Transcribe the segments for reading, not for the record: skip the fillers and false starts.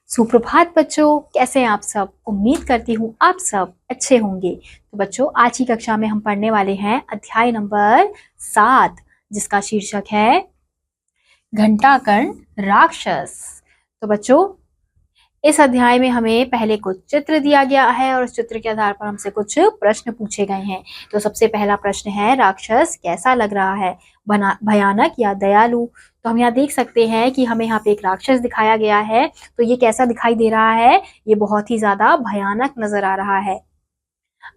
सुप्रभात बच्चों, कैसे हैं आप सब। उम्मीद करती हूँ आप सब अच्छे होंगे। तो बच्चों, आज की कक्षा में हम पढ़ने वाले हैं अध्याय नंबर 7, जिसका शीर्षक है घंटाकर्ण राक्षस। तो बच्चों, इस अध्याय में हमें पहले कुछ चित्र दिया गया है और उस चित्र के आधार पर हमसे कुछ प्रश्न पूछे गए हैं। तो सबसे पहला प्रश्न है, राक्षस कैसा लग रहा है, भयानक या दयालु। तो हम यहाँ देख सकते हैं कि हमें यहाँ पे एक राक्षस दिखाया गया है। तो ये कैसा दिखाई दे रहा है? ये बहुत ही ज्यादा भयानक नजर आ रहा है।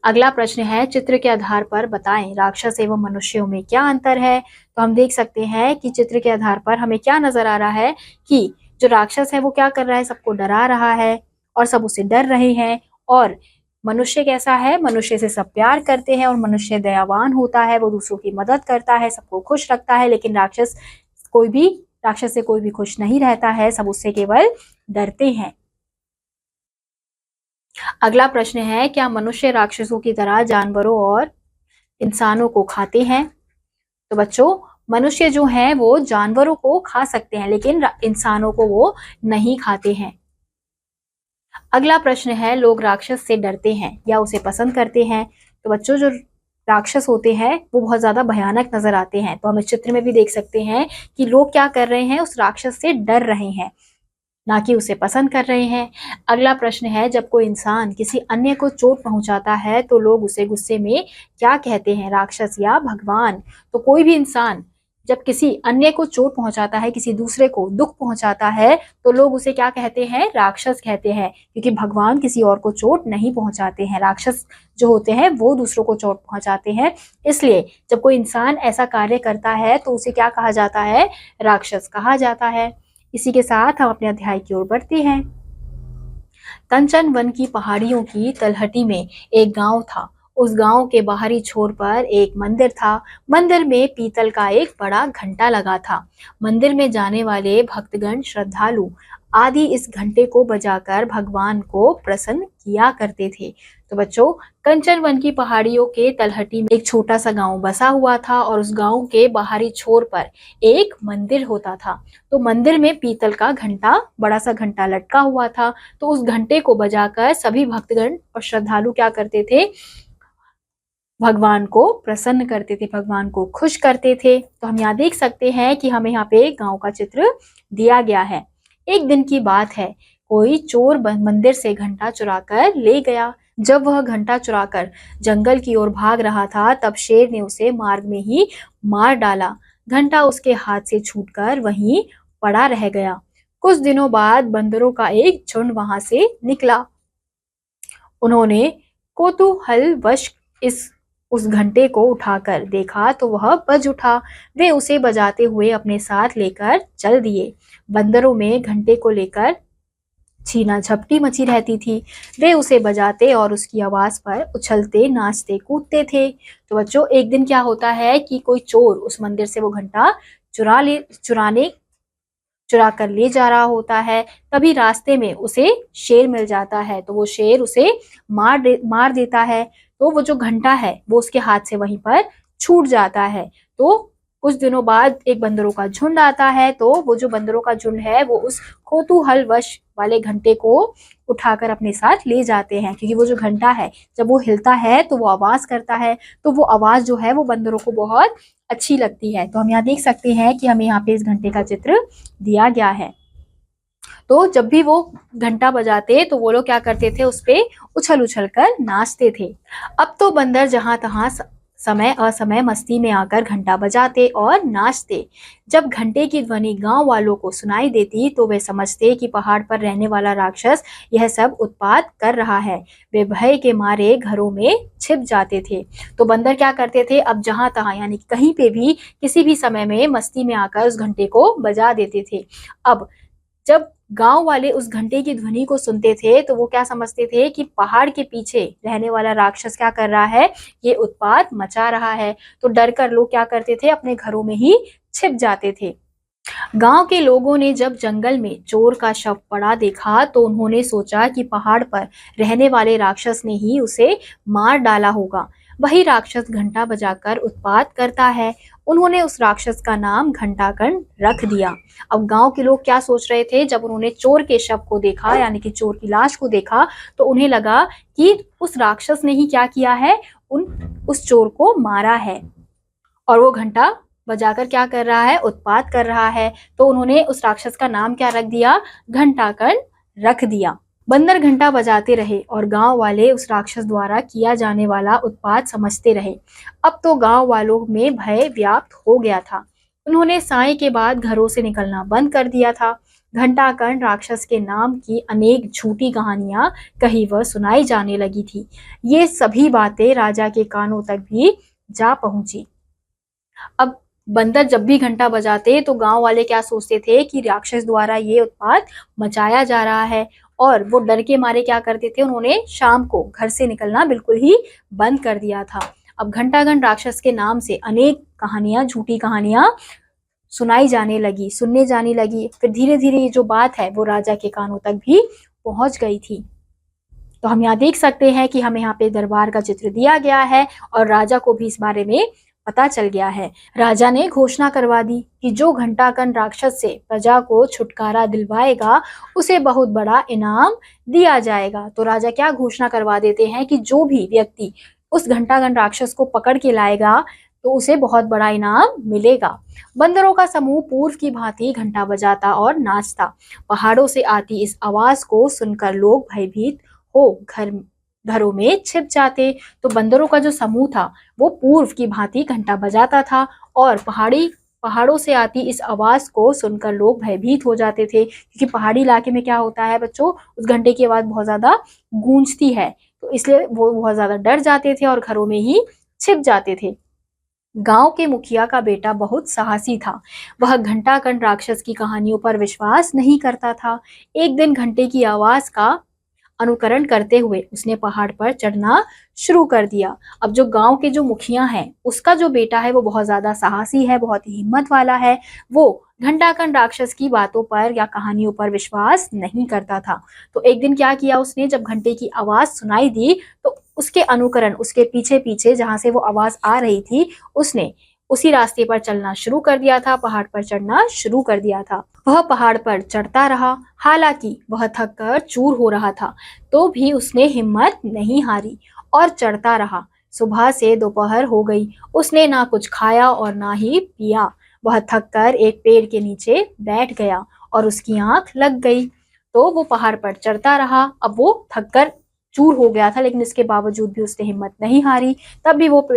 अगला प्रश्न है, चित्र के आधार पर बताएं राक्षस एवं मनुष्यों में क्या अंतर है। तो हम देख सकते हैं कि चित्र के आधार पर हमें क्या नजर आ रहा है कि जो राक्षस है वो क्या कर रहा है, सबको डरा रहा है और सब उससे डर रहे हैं। और मनुष्य कैसा है, मनुष्य से सब प्यार करते हैं और मनुष्य दयावान होता है, वो दूसरों की मदद करता है, सबको खुश रखता है। लेकिन राक्षस से कोई भी खुश नहीं रहता है, सब उससे केवल डरते हैं। अगला प्रश्न है, क्या मनुष्य राक्षसों की तरह जानवरों और इंसानों को खाते हैं। तो बच्चों, मनुष्य जो है वो जानवरों को खा सकते हैं, लेकिन इंसानों को वो नहीं खाते हैं। अगला प्रश्न है, लोग राक्षस से डरते हैं या उसे पसंद करते हैं। तो बच्चों, जो राक्षस होते हैं वो बहुत ज्यादा भयानक नजर आते हैं। तो हम इस चित्र में भी देख सकते हैं कि लोग क्या कर रहे हैं, उस राक्षस से डर रहे हैं, ना कि उसे पसंद कर रहे हैं। अगला प्रश्न है, जब कोई इंसान किसी अन्य को चोट पहुंचाता है तो लोग उसे गुस्से में क्या कहते हैं, राक्षस या भगवान। तो कोई भी इंसान जब किसी अन्य को चोट पहुंचाता है, किसी दूसरे को दुख पहुंचाता है, तो लोग उसे क्या कहते हैं, राक्षस कहते हैं। क्योंकि भगवान किसी और को चोट नहीं पहुंचाते हैं, राक्षस जो होते हैं वो दूसरों को चोट पहुंचाते हैं। इसलिए जब कोई इंसान ऐसा कार्य करता है तो उसे क्या कहा जाता है, राक्षस कहा जाता है। इसी के साथ हम अपने अध्याय की ओर बढ़ते हैं। कंचन वन की पहाड़ियों की तलहटी में एक गांव था। उस गांव के बाहरी छोर पर एक मंदिर था। मंदिर में पीतल का एक बड़ा घंटा लगा था। मंदिर में जाने वाले भक्तगण, श्रद्धालु आदि इस घंटे को बजाकर भगवान को प्रसन्न किया करते थे। तो बच्चों, कंचन वन की पहाड़ियों के तलहटी में एक छोटा सा गांव बसा हुआ था और उस गांव के बाहरी छोर पर एक मंदिर होता था। तो मंदिर में पीतल का घंटा, बड़ा सा घंटा लटका हुआ था। तो उस घंटे को बजाकर सभी भक्तगण और श्रद्धालु क्या करते थे, भगवान को प्रसन्न करते थे, भगवान को खुश करते थे। तो हम यहाँ देख सकते हैं कि हमें यहाँ पे गांव का चित्र दिया गया है। एक दिन की बात है, कोई चोर मंदिर से घंटा चुराकर ले गया। जब वह घंटा चुराकर जंगल की ओर भाग रहा था, तब शेर ने उसे मार्ग में ही मार डाला। घंटा उसके हाथ से छूटकर वहीं पड़ा रह गया। कुछ दिनों बाद बंदरों का एक झुंड वहां से निकला। उन्होंने कौतूहलवश उस घंटे को उठाकर देखा तो वह बज उठा। वे उसे बजाते हुए अपने साथ लेकर चल दिए। बंदरों में घंटे को लेकर छीना झपटी मची रहती थी। वे उसे बजाते और उसकी आवाज पर उछलते, नाचते, कूदते थे। तो बच्चों, एक दिन क्या होता है कि कोई चोर उस मंदिर से वो घंटा चुरा कर ले जा रहा होता है। तभी रास्ते में उसे शेर मिल जाता है। तो वो शेर उसे मार देता है। तो वो जो घंटा है वो उसके हाथ से वहीं पर छूट जाता है। तो कुछ दिनों बाद एक बंदरों का झुंड आता है। तो वो जो बंदरों का झुंड है वो उस कौतूहलवश वाले घंटे को उठाकर अपने साथ ले जाते हैं। क्योंकि वो जो घंटा है, जब वो हिलता है तो वो आवाज करता है। तो वो आवाज जो है वो बंदरों को बहुत अच्छी लगती है। तो हम यहाँ देख सकते हैं कि हमें यहाँ पे इस घंटे का चित्र दिया गया है। तो जब भी वो घंटा बजाते तो वो लोग क्या करते थे, उस पे उछल उछल कर नाचते थे। अब तो बंदर जहां तहां समय असमय मस्ती में आकर घंटा बजाते और नाचते। जब घंटे की ध्वनि गांव वालों को सुनाई देती तो वे समझते कि पहाड़ पर रहने वाला राक्षस यह सब उत्पात कर रहा है। वे भय के मारे घरों में छिप जाते थे। तो बंदर क्या करते थे, अब जहां तहां यानी कहीं पे भी किसी भी समय में मस्ती में आकर उस घंटे को बजा देते थे। अब जब गांव वाले उस घंटे की ध्वनि को सुनते थे तो वो क्या समझते थे कि पहाड़ के पीछे रहने वाला राक्षस क्या कर रहा है, ये उत्पात मचा रहा है। तो डर कर लोग क्या करते थे, अपने घरों में ही छिप जाते थे। गांव के लोगों ने जब जंगल में चोर का शव पड़ा देखा तो उन्होंने सोचा कि पहाड़ पर रहने वाले राक्षस ने ही उसे मार डाला होगा। वही राक्षस घंटा बजाकर उत्पात करता है। उन्होंने उस राक्षस का नाम घंटाकर्ण रख दिया। अब गांव के लोग क्या सोच रहे थे, जब उन्होंने चोर के शव को देखा, यानी कि चोर की लाश को देखा, तो उन्हें लगा कि उस राक्षस ने ही क्या किया है, उस चोर को मारा है और वो घंटा बजाकर क्या कर रहा है, उत्पात कर रहा है। तो उन्होंने उस राक्षस का नाम क्या रख दिया, घंटाकर्ण रख दिया। बंदर घंटा बजाते रहे और गांव वाले उस राक्षस द्वारा किया जाने वाला उत्पात समझते रहे। अब तो गांव वालों में भय व्याप्त हो गया था। उन्होंने साय के बाद घरों से निकलना बंद कर दिया था। घंटाकर्ण राक्षस के नाम की अनेक झूठी कहानियां कहीं व सुनाई जाने लगी थी। ये सभी बातें राजा के कानों तक भी जा पहुंची। अब बंदर जब भी घंटा बजाते तो गांव वाले क्या सोचते थे कि राक्षस द्वारा ये उत्पात मचाया जा रहा है, और वो डर के मारे क्या करते थे, उन्होंने शाम को घर से निकलना बिल्कुल ही बंद कर दिया था। अब घंटाकर्ण राक्षस के नाम से अनेक कहानियां, झूठी कहानियां सुनाई जाने लगी, सुनने जाने लगी। फिर धीरे धीरे ये जो बात है वो राजा के कानों तक भी पहुंच गई थी। तो हम यहाँ देख सकते हैं कि हमें यहाँ पे दरबार का चित्र दिया गया है और राजा को भी इस बारे में पता चल गया है। राजा ने घोषणा करवा दी कि जो घंटाकर्ण राक्षस से प्रजा को छुटकारा दिलवाएगा उसे बहुत बड़ा इनाम दिया जाएगा। तो राजा क्या घोषणा करवा देते हैं कि जो भी व्यक्ति उस घंटाकर्ण राक्षस को पकड़ के लाएगा तो उसे बहुत बड़ा इनाम मिलेगा। बंदरों का समूह पूर्व की भांति घंटा बजाता और नाचता। पहाड़ों से आती इस आवाज को सुनकर लोग भयभीत हो घरों में छिप जाते। तो बंदरों का जो समूह था वो पूर्व की भांति घंटा बजाता था और पहाड़ों से आती इस आवाज को सुनकर लोग भयभीत हो जाते थे, क्योंकि पहाड़ी इलाके में क्या होता है बच्चों, उस घंटे की आवाज बहुत ज्यादा गूंजती है, तो इसलिए वो बहुत ज्यादा डर जाते थे और घरों में ही छिप जाते थे। गांव के मुखिया का बेटा बहुत साहसी था। वह घंटाकर्ण राक्षस की कहानियों पर विश्वास नहीं करता था। एक दिन घंटे की आवाज का अनुकरण करते हुए उसने पहाड़ पर चढ़ना शुरू कर दिया। अब जो गांव के जो मुखिया हैं, उसका जो बेटा है वो बहुत ज्यादा साहसी है, बहुत ही हिम्मत वाला है। वो घंटाकर्ण राक्षस की बातों पर या कहानियों पर विश्वास नहीं करता था। तो एक दिन क्या किया उसने, जब घंटे की आवाज सुनाई दी तो उसके अनुकरण, उसके पीछे पीछे जहां से वो आवाज आ रही थी, उसने उसी रास्ते पर चलना शुरू कर दिया था, पहाड़ पर चढ़ना शुरू कर दिया था। वह पहाड़ पर चढ़ता रहा, हालांकि वह थक कर चूर हो रहा था, तो भी उसने हिम्मत नहीं हारी और चढ़ता रहा। सुबह से दोपहर हो गई, उसने ना कुछ खाया और ना ही पिया। वह थक कर एक पेड़ के नीचे बैठ गया और उसकी आंख लग गई। तो वो पहाड़ पर चढ़ता रहा। अब वो थक कर चूर हो गया था, लेकिन इसके बावजूद भी उसने हिम्मत नहीं हारी। तब भी वो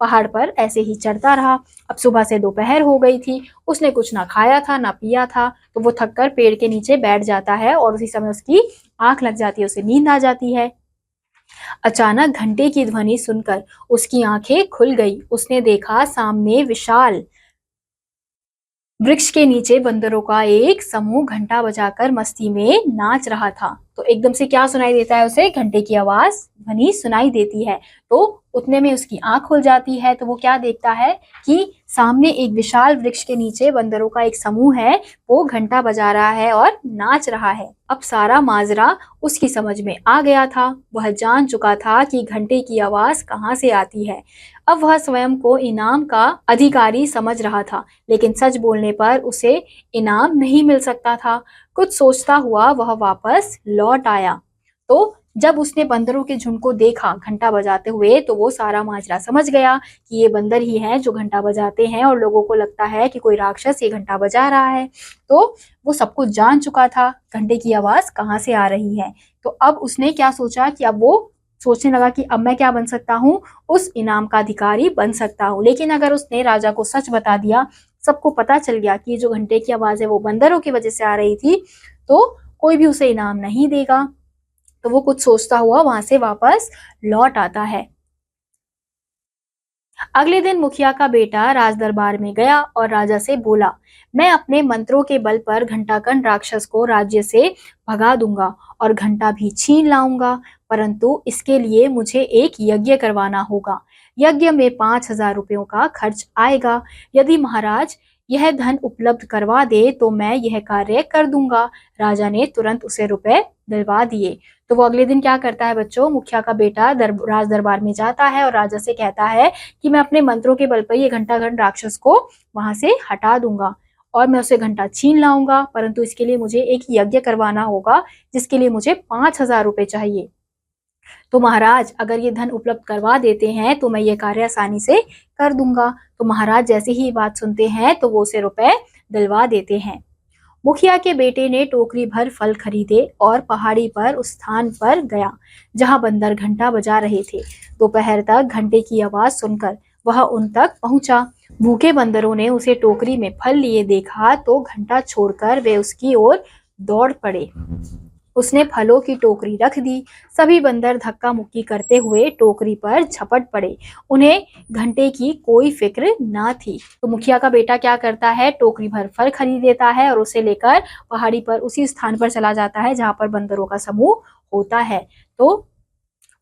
पहाड़ पर ऐसे ही चढ़ता रहा। अब सुबह से दोपहर हो गई थी, उसने कुछ ना खाया था ना पिया था, तो वो थककर पेड़ के नीचे बैठ जाता है और उसी समय उसकी आंख लग जाती है, उसे नींद आ जाती है। अचानक घंटे की ध्वनि सुनकर उसकी आंखें खुल गई। उसने देखा सामने विशाल वृक्ष के नीचे बंदरों का एक समूह घंटा बजाकर मस्ती में नाच रहा था। तो एकदम से क्या सुनाई देता है उसे, घंटे की आवाज ध्वनि सुनाई देती है। तो उतने में उसकी आंख खुल जाती है। तो वो क्या देखता है कि सामने एक विशाल वृक्ष के नीचे बंदरों का एक समूह है, वो घंटा बजा रहा है और नाच रहा है। अब सारा माजरा उसकी समझ में आ गया था। वह जान चुका था कि घंटे की आवाज कहाँ से आती है। अब वह स्वयं को इनाम का अधिकारी समझ रहा था, लेकिन सच बोलने पर उसे इनाम नहीं मिल सकता था। कुछ सोचता हुआ वह वापस लौट आया। तो जब उसने बंदरों के झुंड को देखा घंटा बजाते हुए, तो वो सारा माजरा समझ गया कि ये बंदर ही हैं जो घंटा बजाते हैं और लोगों को लगता है कि कोई राक्षस ये घंटा बजा रहा है। तो वो सब कुछ जान चुका था, घंटे की आवाज कहाँ से आ रही है। तो अब उसने क्या सोचा कि अब वो सोचने लगा कि अब मैं क्या बन सकता हूँ, उस इनाम का अधिकारी बन सकता हूँ। लेकिन अगर उसने राजा को सच बता दिया, सबको पता चल गया कि जो घंटे की आवाज है वो बंदरों की वजह से आ रही थी, तो कोई भी उसे इनाम नहीं देगा। तो वो कुछ सोचता हुआ वहां से वापस लौट आता है। अगले दिन मुखिया का बेटा राज दरबार में गया और राजा से बोला, मैं अपने मंत्रों के बल पर घंटाकर्ण राक्षस को राज्य से भगा दूंगा और घंटा भी छीन लाऊंगा, परंतु इसके लिए मुझे एक यज्ञ करवाना होगा। यज्ञ में 5,000 रुपयों का खर्च आएगा। यदि महाराज यह धन उपलब्ध करवा दे तो मैं यह कार्य कर दूंगा। राजा ने तुरंत उसे रुपए दिलवा दिए। तो वो अगले दिन क्या करता है बच्चों, मुखिया का बेटा राज दरबार में जाता है और राजा से कहता है कि मैं अपने मंत्रों के बल पर ये घंटाघन राक्षस को वहां से हटा दूंगा और मैं उसे घंटा छीन लाऊंगा, परंतु इसके लिए मुझे एक यज्ञ करवाना होगा जिसके लिए मुझे 5,000 रुपए चाहिए। तो महाराज अगर ये धन उपलब्ध करवा देते हैं तो मैं ये कार्य आसानी से कर दूंगा। तो महाराज जैसे ही बात सुनते हैं तो वो उसे रुपए दिलवा देते हैं। मुखिया के बेटे ने टोकरी भर फल खरीदे और पहाड़ी पर उस स्थान पर गया जहां बंदर घंटा बजा रहे थे। दोपहर तक घंटे की आवाज सुनकर वह उन तक पहुंचा। भूखे बंदरों ने उसे टोकरी में फल लिए देखा तो घंटा छोड़कर वे उसकी ओर दौड़ पड़े। उसने फलों की टोकरी रख दी। सभी बंदर धक्का मुक्की करते हुए टोकरी पर झपट पड़े। उन्हें घंटे की कोई फिक्र ना थी। तो मुखिया का बेटा क्या करता है, टोकरी भर फल खरीद लेता है और उसे लेकर पहाड़ी पर उसी स्थान पर चला जाता है जहां पर बंदरों का समूह होता है। तो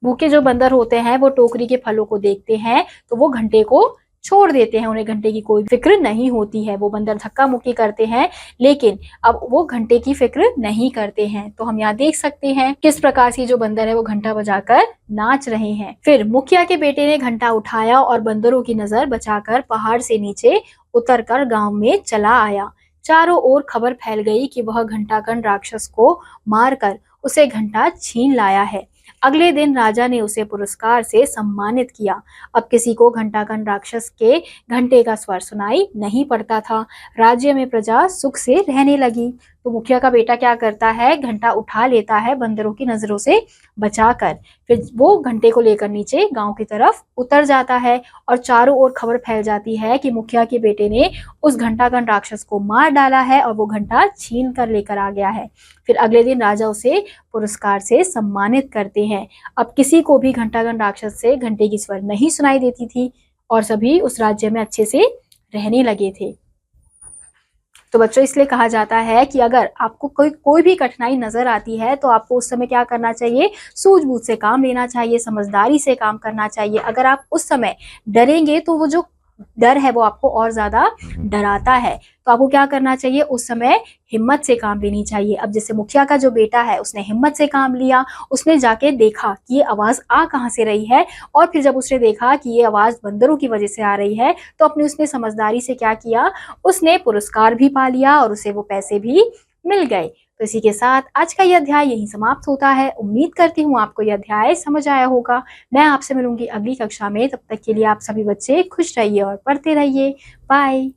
भूखे जो बंदर होते हैं वो टोकरी के फलों को देखते हैं तो वो घंटे को छोड़ देते हैं, उन्हें घंटे की कोई फिक्र नहीं होती है। वो बंदर धक्का मुक्की करते हैं लेकिन अब वो घंटे की फिक्र नहीं करते हैं। तो हम यहाँ देख सकते हैं किस प्रकार से जो बंदर है वो घंटा बजाकर नाच रहे हैं। फिर मुखिया के बेटे ने घंटा उठाया और बंदरों की नजर बचाकर पहाड़ से नीचे उतरकर गांव में चला आया। चारों ओर खबर फैल गई कि वह घंटाकन राक्षस को मारकर उसे घंटा छीन लाया है। अगले दिन राजा ने उसे पुरस्कार से सम्मानित किया। अब किसी को घंटाकन राक्षस के घंटे का स्वर सुनाई नहीं पड़ता था। राज्य में प्रजा सुख से रहने लगी। तो मुखिया का बेटा क्या करता है, घंटा उठा लेता है बंदरों की नजरों से बचाकर। फिर वो घंटे को लेकर नीचे गांव की तरफ उतर जाता है और चारों ओर खबर फैल जाती है कि मुखिया के बेटे ने उस घंटाकन राक्षस को मार डाला है और वो घंटा छीन कर लेकर आ गया है। फिर अगले दिन राजा उसे पुरस्कार से सम्मानित करते हैं। अब किसी को भी घंटाकन राक्षस से घंटे की स्वर नहीं सुनाई देती थी और सभी उस राज्य में अच्छे से रहने लगे थे। तो बच्चों इसलिए कहा जाता है कि अगर आपको कोई भी कठिनाई नजर आती है तो आपको उस समय क्या करना चाहिए, सूझबूझ से काम लेना चाहिए, समझदारी से काम करना चाहिए। अगर आप उस समय डरेंगे तो वो जो डर है वो आपको और ज्यादा डराता है। तो आपको क्या करना चाहिए, उस समय हिम्मत से काम लेनी चाहिए। अब जैसे मुखिया का जो बेटा है उसने हिम्मत से काम लिया, उसने जाके देखा कि ये आवाज आ कहाँ से रही है और फिर जब उसने देखा कि ये आवाज बंदरों की वजह से आ रही है तो उसने समझदारी से क्या किया, उसने पुरस्कार भी पा लिया और उसे वो पैसे भी मिल गए। तो इसी के साथ आज का यह अध्याय यहीं समाप्त होता है। उम्मीद करती हूँ आपको यह अध्याय समझ आया होगा। मैं आपसे मिलूंगी अगली कक्षा में, तब तक के लिए आप सभी बच्चे खुश रहिए और पढ़ते रहिए। बाय।